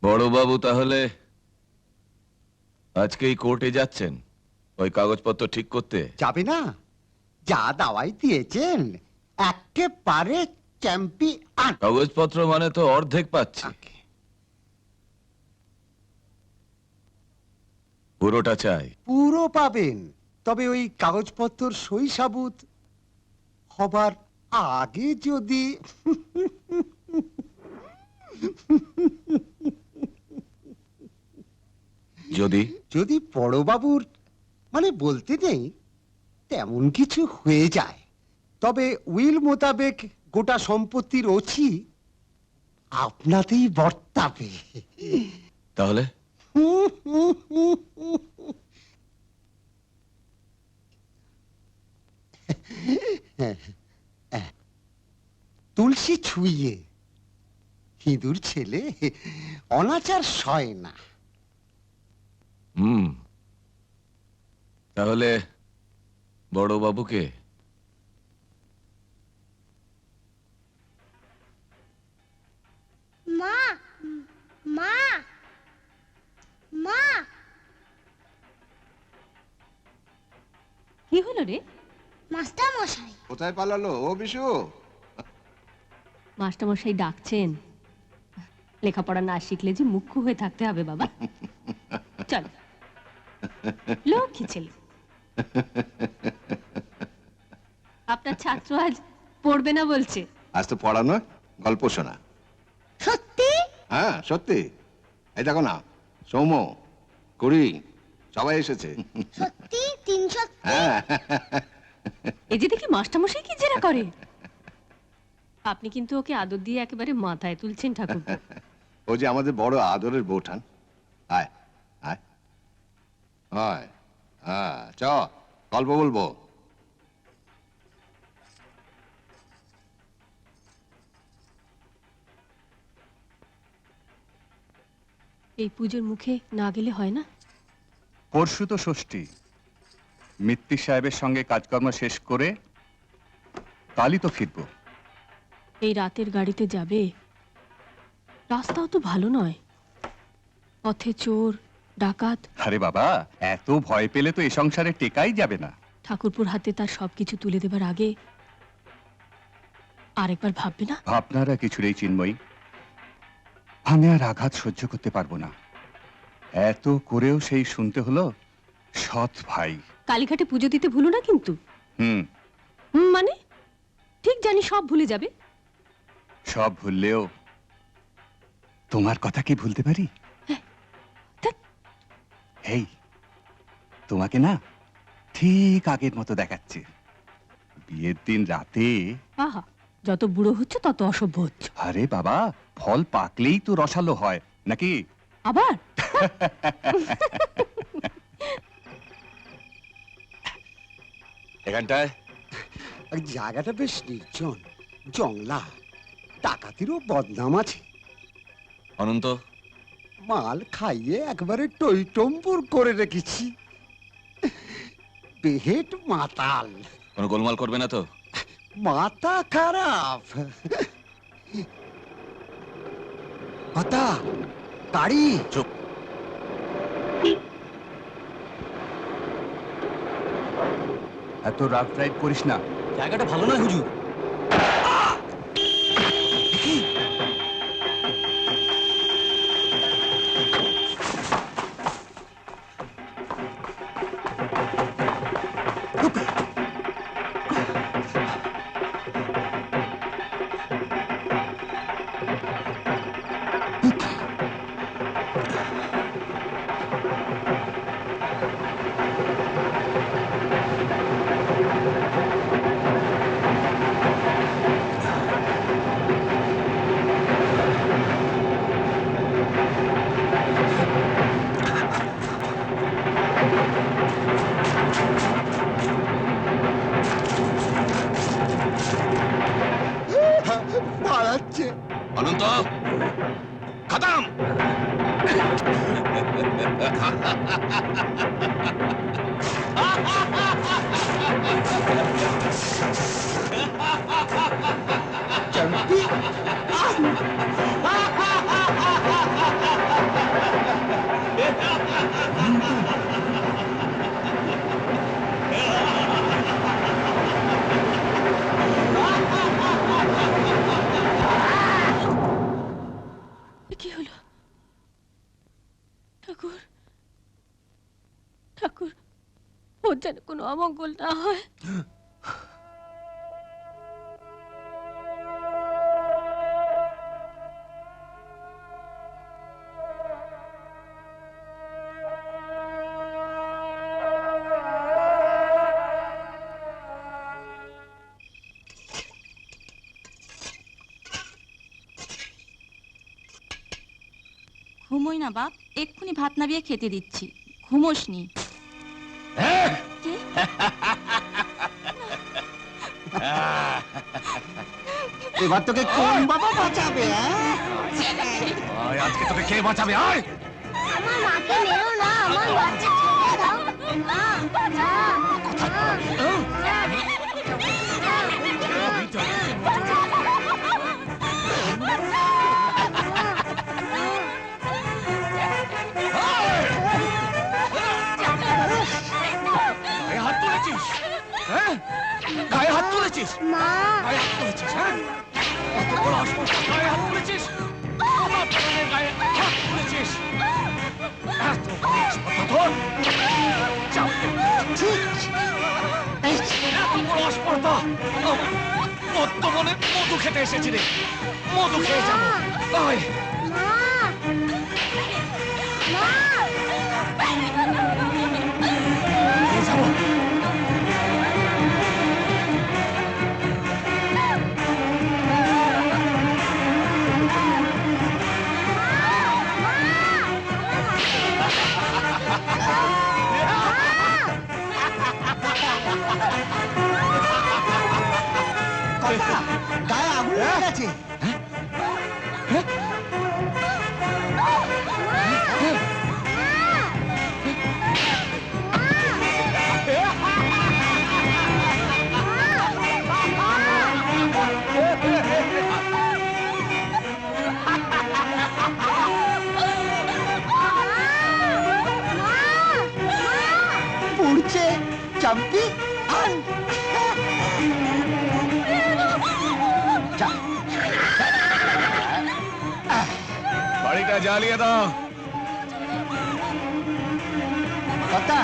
বড়বাবু তাহলে আজকেই কোর্টে যাচ্ছেন ওই কাগজপত্র ঠিক করতে? যাবে না? যা দাওয়াই দিয়েছেন একেবারে চ্যাম্পিয়ন। কাগজপত্র মানে তো অর্ধেক পাচ্ছি, পুরোটা চাই। পুরো পাবেন, তবে ওই কাগজপত্র সই সাবুত হবার আগে যদি যদি যদি বড়বাবুর মানে বলতে নেই তেমন কিছু হয়ে যায়, তবে উইল মোতাবেক গোটা সম্পত্তির ওছি আপনাতেই বর্তাবে। তাহলে তুলসী ছুঁয়ে হিঁদুর ছেলে অনাচার সয় না। তাহলে বড়বাবুকে মা মা মা কি হলো রে? মাস্টার মশাই কোথায় পালালো ও বিশু? মাস্টারমশাই ডাকছেন। লেখাপড়া না শিখলে যে মুখ্য হয়ে থাকতে হবে বাবা। চল, লক্ষ্মী ছেলে। আপনার ছাত্র আজ পড়বে না বলছে। আজ তো পড়ানো, গল্প শোনা। সত্যি? হ্যাঁ সত্যি। এই দেখো না, সৌম্য, কুড়ি সবাই এসেছে। সত্যি 300? হ্যাঁ এই যে দেখি মাস্টারমশাই কি জেরা করে। আপনি কিন্তু ওকে আদর দিয়ে একেবারে মাথায় তুলছেন ঠাকুর। ও যে আমাদের বড় আদরের বৌঠান। আয় আয় আয়, হ্যাঁ চ গল্প বলবো। এই পুজোর মুখে না গেলে হয় না। পরশু তো ষষ্ঠী, মিত্তি সাহেবের সঙ্গে কাজকর্ম শেষ করে কালই তো ফিরবো। এই রাতের গাড়িতে যাবে, রাস্তাও তো ভালো নয়, পথে চোর ডাকাত। আরে বাবা, এত ভয় পেলে তো এ সংসারে টেকাই যাবে না। ঠাকুরপুর হাতে তার সবকিছু তুলে দেবার আগে আরেকবার ভাববে না? আপনারা কিছুরেই চিন্ময়ী, আমি আর আঘাত সহ্য করতে পারবো না। এত করেও সেই শুনতে হলো সৎ ভাই। কালীঘাটে পুজো দিতে ভুলো না কিন্তু। হুম, মানে ঠিক জানি সব ভুলে যাবে। সব ভুললেও তোমার কথা কি ভুলতে পারি? ধ্যাৎ। এই তোমাকে না ঠিক আগের মতো দেখাচ্ছে। বিয়ের দিন রাতে। আহা, যত বুড়ো হচ্ছে তত অসভ্য হচ্ছে। আরে বাবা, ফল পাকলেই তো রসালো হয় নাকি? আবার এখানটায় জায়গাটা বেশ নির্জন, জংলা, ডাকাতিরও বদনাম আছে। অনন্ত, মাল খাইয়ে একবারে টইটম্বুর করে রেখেছি। বেহেট মাতাল, কোনো গোলমাল করবে না তো? মাথা খারাপ। কথা গাড়ি চুপ। এত রাফ ড্রাইভ করিস না। জায়গাটা ভালো নয় হুজুর। পালাচ্ছে। অনন্ত, খতম। চ্যাম্পিয়ন। কি হলো? ঠাকুর, ঠাকুর, ওর যেন কোনো অমঙ্গল না হয়। ঘুমোই না বাপ, এক্ষুনি ভাত নামিয়ে খেতে দিচ্ছি। ঘুমোসনি? কে? এবার তোকে কোন বাবা বাঁচাবে? আজকে তোকে কে বাঁচাবে? আয় আমার মাকে মেরো না, আমার বাচ্চা ছেড়ে দাও। মা, গায়ে হাত তুলেছিস? হ্যাঁ, গায়ে হাত তুলেছিস? মা, গায়ে হাত তুলেছিস? হ্যাঁ, কত বড় আসপর্দ! গায়ে হাত তুলেছিস? আমার প্রাণের গায়ে হাত তুলেছিস? এত বড় আসপর্দ তোর! চাপ দে। এত বড় আসপর্দা! মদ্যমনে মধু খেতে এসেছি রে, মধু খেয়ে যাবো। আয় মা, মা, খেয়ে যাবো। কথা গায়ে আগুন লেগে গেছে। পুড়ছে চাম্পি আর বাড়িটা জ্বালিয়ে দাও। কথা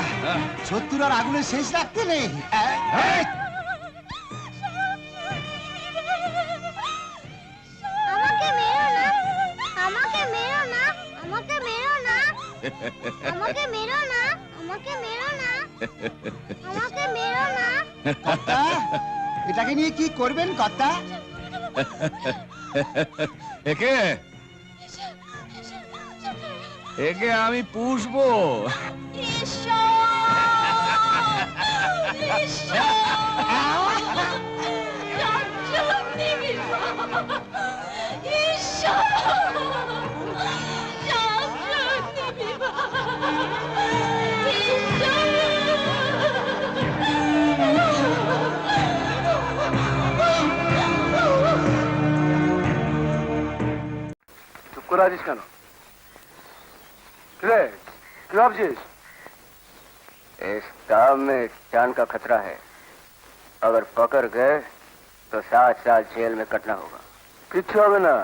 সত্তর আর আগুনের শেষ রাখতে নেই। এই, আমাকে মেরো না, আমাকে মেরো না, আমাকে মেরো না, আমাকে মেরো না, আমাকে মেরো না, আমাকে মেরো না। কথা এটাকে নিয়ে কি করবেন কথা? একে একে আমি পুষবো। চুপ করে আছিস কেন? রে, কি ভাবছিস? इस काम में जान का खतरा है। अगर पकड़ गए तो 7 साल जेल में कटना होगा। কিচ্ছু হবে না,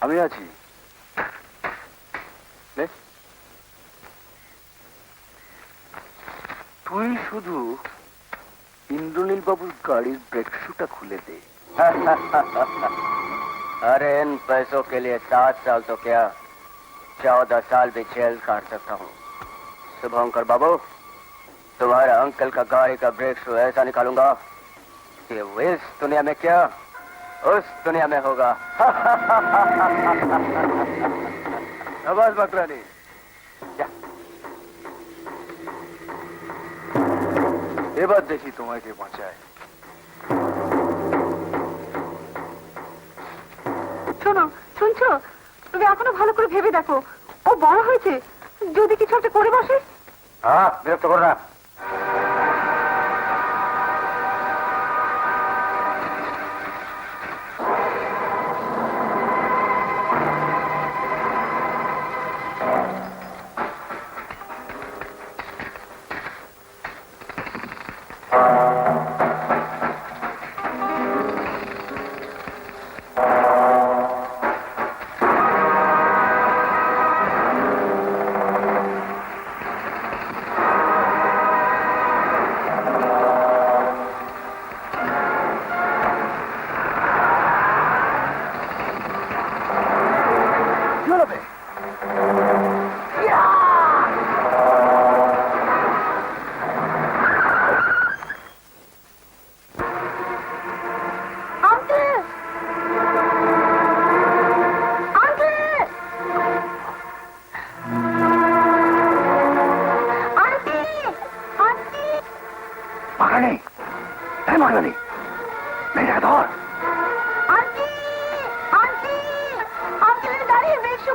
আমি আছি। নে। তুই শুধু ইন্দ্রনীল বাবুর গাড়ির ব্রেক শুটা খুলে দে। अरे इन पैसों के लिए 7 साल तो क्या 14 साल भी जेल काट सकता हूँ। शुभंकर बाबू, तुम्हारे अंकल का गाड़ी का ब्रेक शू ऐसा निकालूंगा कि वो इस दुनिया में क्या उस दुनिया में होगा। আবাস বাকরানি, এবার দেখি তোমাকে বাঁচায়। শোনো, শুনছো? তুমি এখনো ভালো করে ভেবে দেখো, ও বড় হয়েছে, যদি কিছু একটা করে বসে। हाँ, বিরক্ত করো না।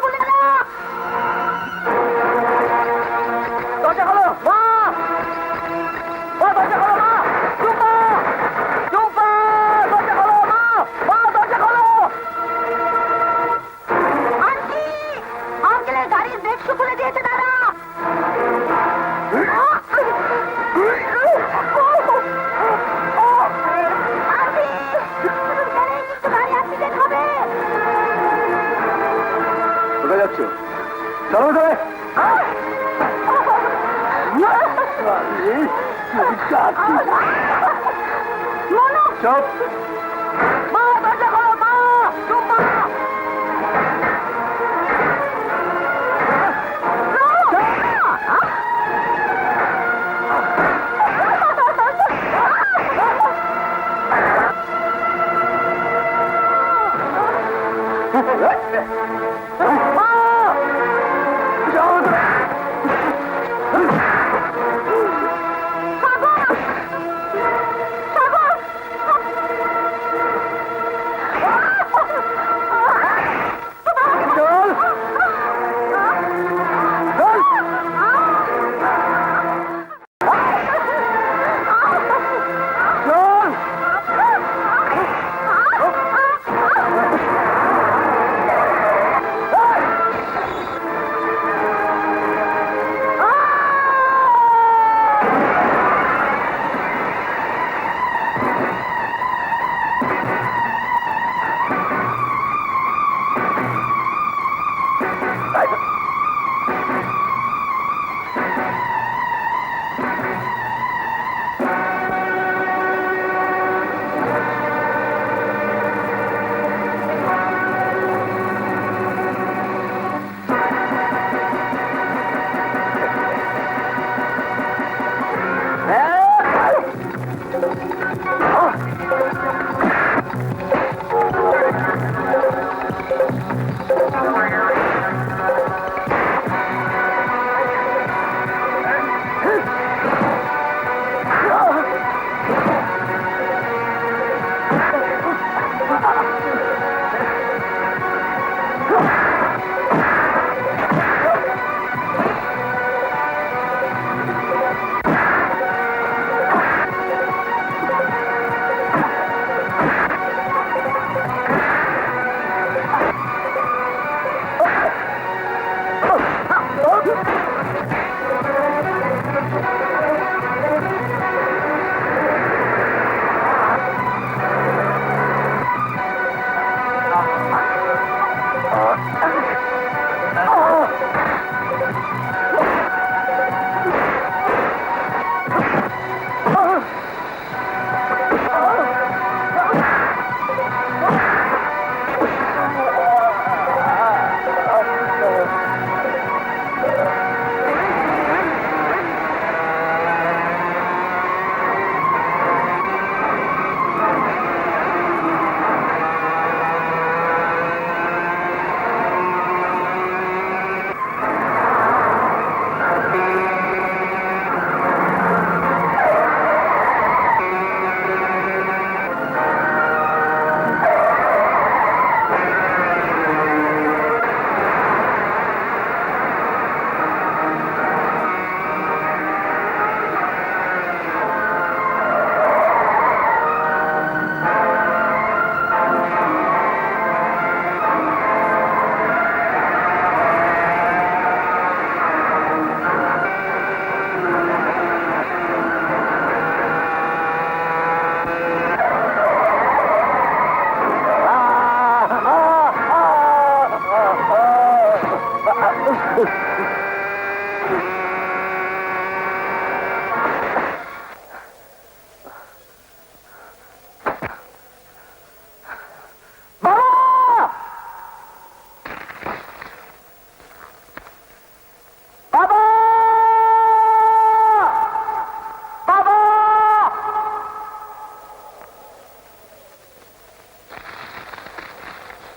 খুলে দাও। দরজা খোলো মা, মা দরজা খোলো মা, টুম্পা, টুম্পা দরজা খোলো মা, মা দরজা খোলো। আন্টি, আঙ্কেলের গাড়ির ব্রেক শু খুলে দিয়েছে দাদা। আন্টি, তুমি গেলেই কিন্তু গাড়ি অ্যাক্সিডেন্ট হবে। কোথায় যাচ্ছ? চলো ধরে চপ। মা দরজা খোলো মা, টুম্পা।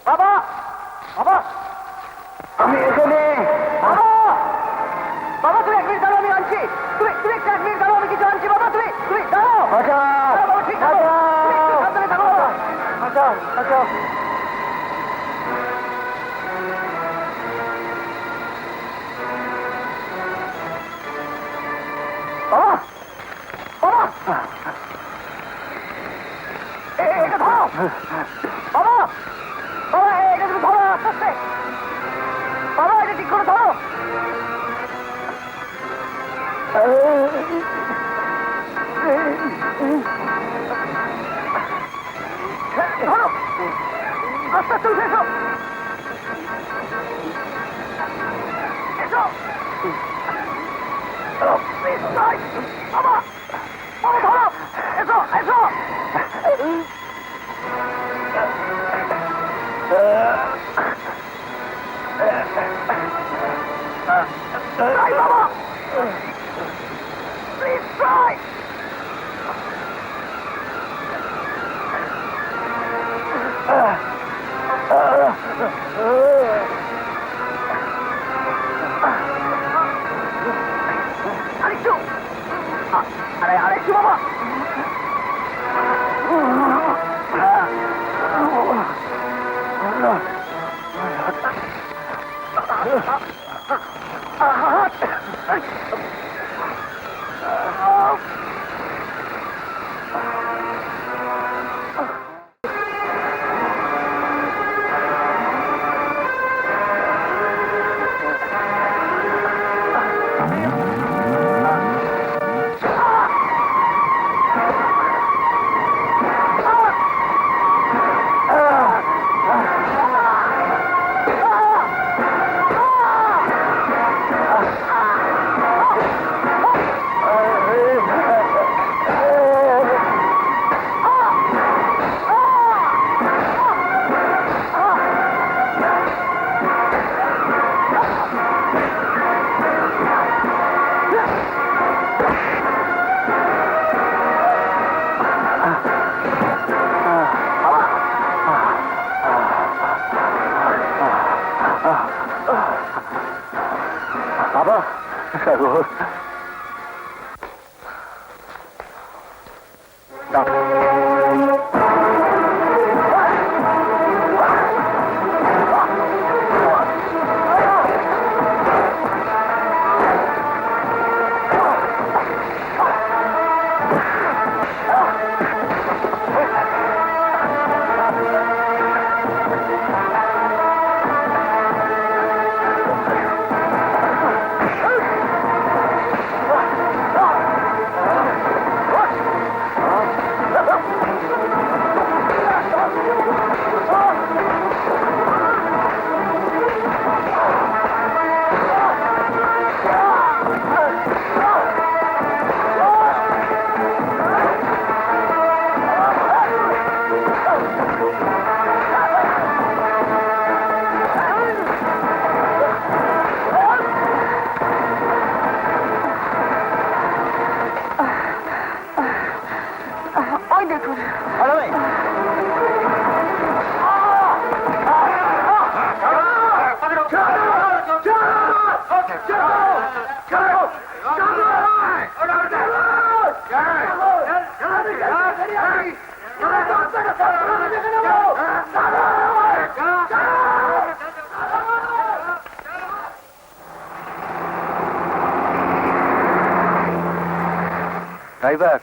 বাবা, বাবা, আমি এখানে। বাবা, বাবা তুমি 1 মিনিট দাঁড়াও, আমি আনছি। তুমি তুমি 1 মিনিট দাঁড়াও, আমি কিছু আনছি। বাবা তুমি তুমি দাঁড়াও। আচ্ছা বাবা, ঠিক আছে, তুমি একটু সাবধানে থাকো বাবা। আচ্ছা আচ্ছা আস্তে আস্তে উঠে এসো এসো প্লিজ ভাই বাবা বাবা ধরো এসো এসো Try, Mama! Please try! আরেকটু আরেকটু বাবা বাবা সাগর ওই দেখুন ড্রাইভার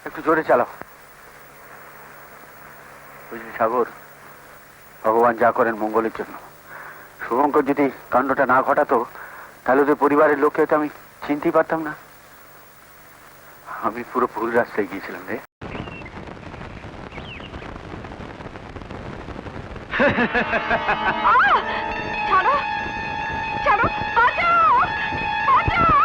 একটু জোরে চালাও বুঝলি সাগর ভগবান যা করেন মঙ্গলের জন্য শুভঙ্কর যদি কাণ্ডটা না ঘটাতো তাহলে ওদের পরিবারের লোককে তো আমি চিনতেই পারতাম না আমি পুরো ভুল রাস্তায় গিয়েছিলাম রে ছাড়ো ছাড়ো বাঁচাও বাঁচাও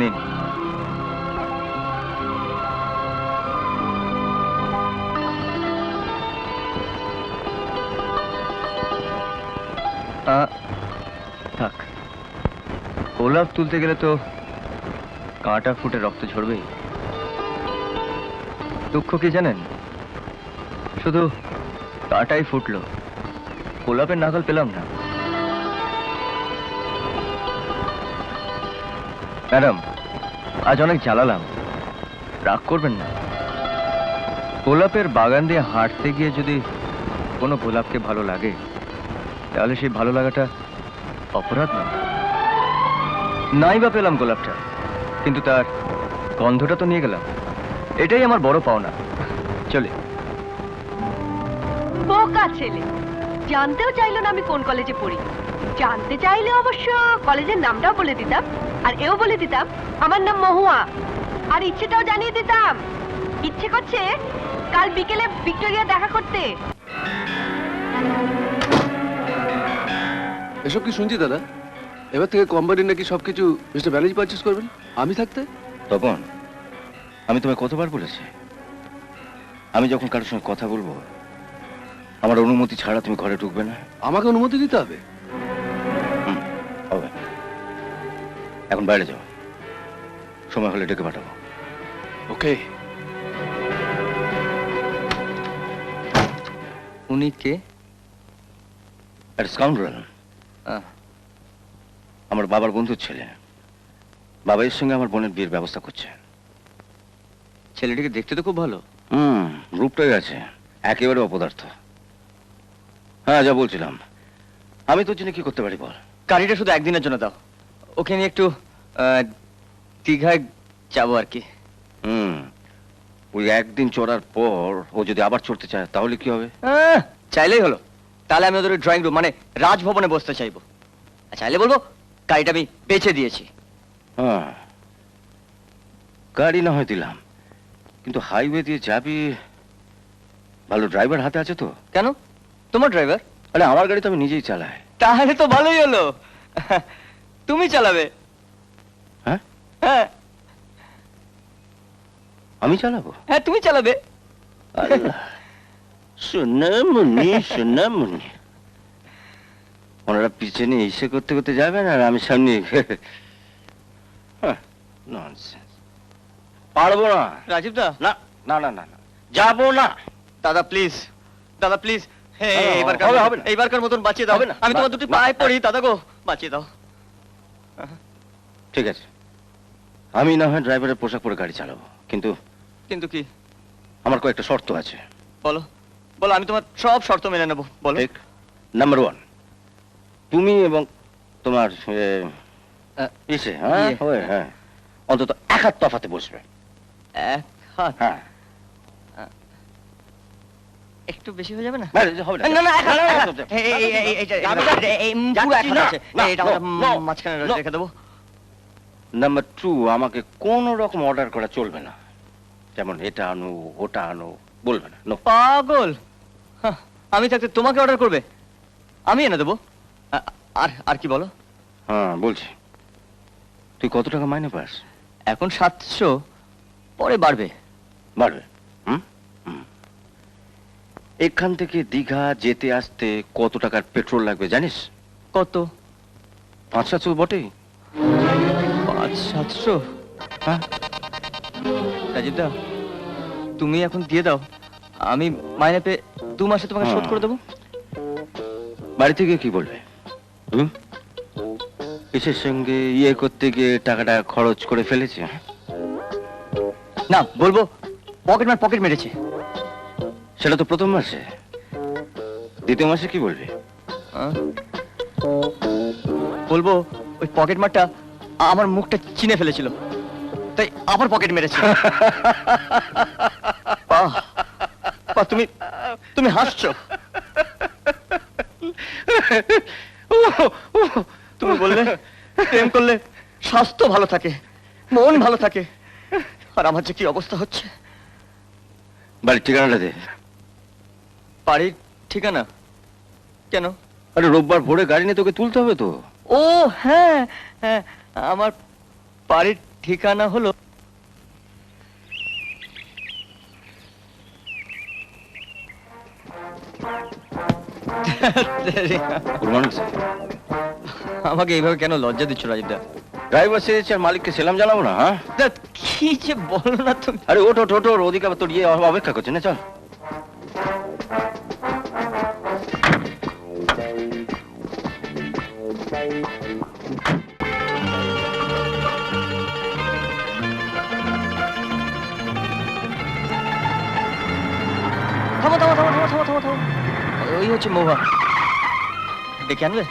নিন। থাক, গোলাপ তুলতে গেলে তো কাঁটা ফুটে রক্ত ঝরবেই। দুঃখ কি জানেন, শুধু কাঁটাই ফুটলো, গোলাপের নাগাল পেলাম না। ম্যাডাম, আজ অনেক জ্বালালাম, রাগ করবেন না। গোলাপের বাগান দিয়ে হাঁটতে গিয়ে যদি কোনো গোলাপকে ভালো লাগে, তাহলে সেই ভালো লাগাটা অপরাধ না। নাই বা পেলাম গোলাপটা, কিন্তু তার গন্ধটা তো নিয়ে গেলাম। এটাই আমার বড় পাওনা। চলে। বোকা ছেলে, জানতেও চাইলো না আমি কোন কলেজে পড়ি। জানতে চাইলে অবশ্য কলেজের নামটাও বলে দিতাম, আর এও বলে দিতাম আমার নাম মহুয়া। আর ইচ্ছেটাও জানিয়ে দিতাম, ইচ্ছে করছে কাল বিকেলে ভিক্টোরিয়া দেখা করতে। এসব কি শুনছি দাদা? এবার থেকে কোম্পানি নাকি সবকিছু মিস্টার ব্যানার্জি পারচেস করবেন আমি থাকতে? তপন, আমি তোমায় কতবার বলেছি, আমি যখন কারোর সঙ্গে কথা বলবো আমার অনুমতি ছাড়া তুমি ঘরে ঢুকবে না। আমাকে অনুমতি দিতে হবে? হবে। এখন বাইরে যাও, সময় হলে ডেকে পাঠাবো। ওকে। উনি কে? স্কাউন্ডারেল, আমার বাবার বন্ধুর ছেলে। বাবা এর সঙ্গে আমার বোনের বিয়ের ব্যবস্থা করছে। ছেলেটিকে দেখতে তো খুব ভালো। রূপটাই আছে, একেবারে অপদার্থ। হ্যাঁ, যা বলছিলাম, আমি তোর জন্য কি করতে পারি বল? গাড়িটা শুধু একদিনের জন্য দাও, ওকে নিয়ে একটু দীঘায় যাবো আর কি। ওই একদিন চড়ার পর ও যদি আবার চড়তে চায় তাহলে কি হবে? চাইলেই হলো। তাহলে আমি ওদের ড্রয়িং রুম মানে রাজভবনে বসতে চাইবো। চাইলে বলবো গাড়িটা আমি বেচে দিয়েছি। হ্যাঁ, গাড়ি না হয় দিলাম, কিন্তু হাইওয়ে দিয়ে যাবি, ভালো ড্রাইভার হাতে আছে তো? কেন, তোমার ড্রাইভার? আরে আমার গাড়ি তো আমি নিজেই চালাই। তাহলে তো ভালোই হলো, তুমি চালাবে। হ্যাঁ হ্যাঁ, আমি চালাবো? হ্যাঁ, তুমি চালাবে। সোনামণি সোনামণি, ওনারা পিছনে এসে করতে করতে যাবেন আর আমি সামনে। পারবো না রাজীব দা। না না না না, যাবো না দাদা, প্লিজ দাদা, প্লিজ। এইবারকার মতন বাঁচিয়ে দাও। আমি তোমার দুটি পায়ে পড়ি দাদা গো, বাঁচিয়ে দাও। ঠিক আছে, আমি না হয় ড্রাইভারের পোশাক পরে গাড়ি চালাবো, কিন্তু কিন্তু কি, আমার কয়েকটা শর্ত আছে। বলো বলো, আমি তোমার সব শর্ত মেনে নেবো। বলো। নাম্বার 1, তুমি এবং তোমার ইসে, হ্যাঁ, অন্তত এক হাত তফাতে বসবে। এক হাত? হ্যাঁ। একটু বেশি হয়ে যাবে না? হবে না, না, এক হাত। মাঝখানে রেখে দেবো। নাম্বার 2, আমাকে কোন রকম অর্ডার করা চলবে না, যেমন এটা আনো ওটা আনো বলবে না। পাগল, আমি থাকতে তোমাকে অর্ডার করবে? আমি এনে দেবো। আর আর কি বলো? হ্যাঁ বলছি, তুই কত টাকা মাইনে পাস? এখন 700, পরে বাড়বে। বাড়বে? এখান থেকে দীঘা যেতে আসতে কত টাকার পেট্রোল লাগবে জানিস? কত? 500-700 বটেই। 500-700? হ্যাঁ। রাজীব দা, তুমি এখন দিয়ে দাও, আমি মাইনে পেয়ে 2 মাসে তোমাকে শোধ করে দেবো। বাড়ি থেকে কি বলবে? কিসের সঙ্গে ইয়ে করতে গিয়ে টাকাটা খরচ করে ফেলেছে? না, বলবো পকেট মেরেছে। সেটা তো প্রথম মাসে, দ্বিতীয় মাসে কি বলবে? বলবো ওই পকেট মারটা আমার মুখটা চিনে ফেলেছিল, তাই আবার পকেট মেরেছে। তুমি তুমি হাসছো। তুমি বললে প্রেম করলে স্বাস্থ্য ভালো থাকে, মন ভালো থাকে, আর আমার যে কি অবস্থা হচ্ছে। বাড়ির ঠিকানাটা দে। বাড়ির ঠিকানা কেন? আরে রোববার ভোরে গাড়ি নিয়ে তোকে তুলতে হবে তো। ও হ্যাঁ হ্যাঁ, আমার বাড়ির ঠিকানা হলো আমাকে এইভাবে কেন লজ্জা দিচ্ছ রাজীবদা? ড্রাইভার সেরেছে আর মালিককে সেলাম জানাবো না? হ্যাঁ কি যে বলো না তুমি। আরে ওঠ ওঠ ওঠ, ওদিকে আবার তোর ইয়ে অপেক্ষা করছে না, চল। থামো থামো থামো থামো থামো থামো থামো, ওই হচ্ছে মহুয়া, ডেকে আনবে?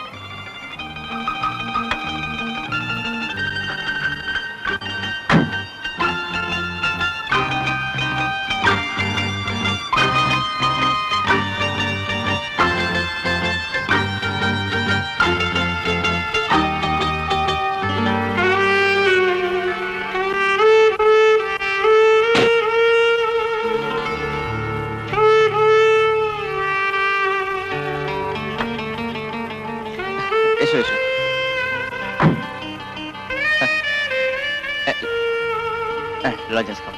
এসো এসো। লজেন্স খাও।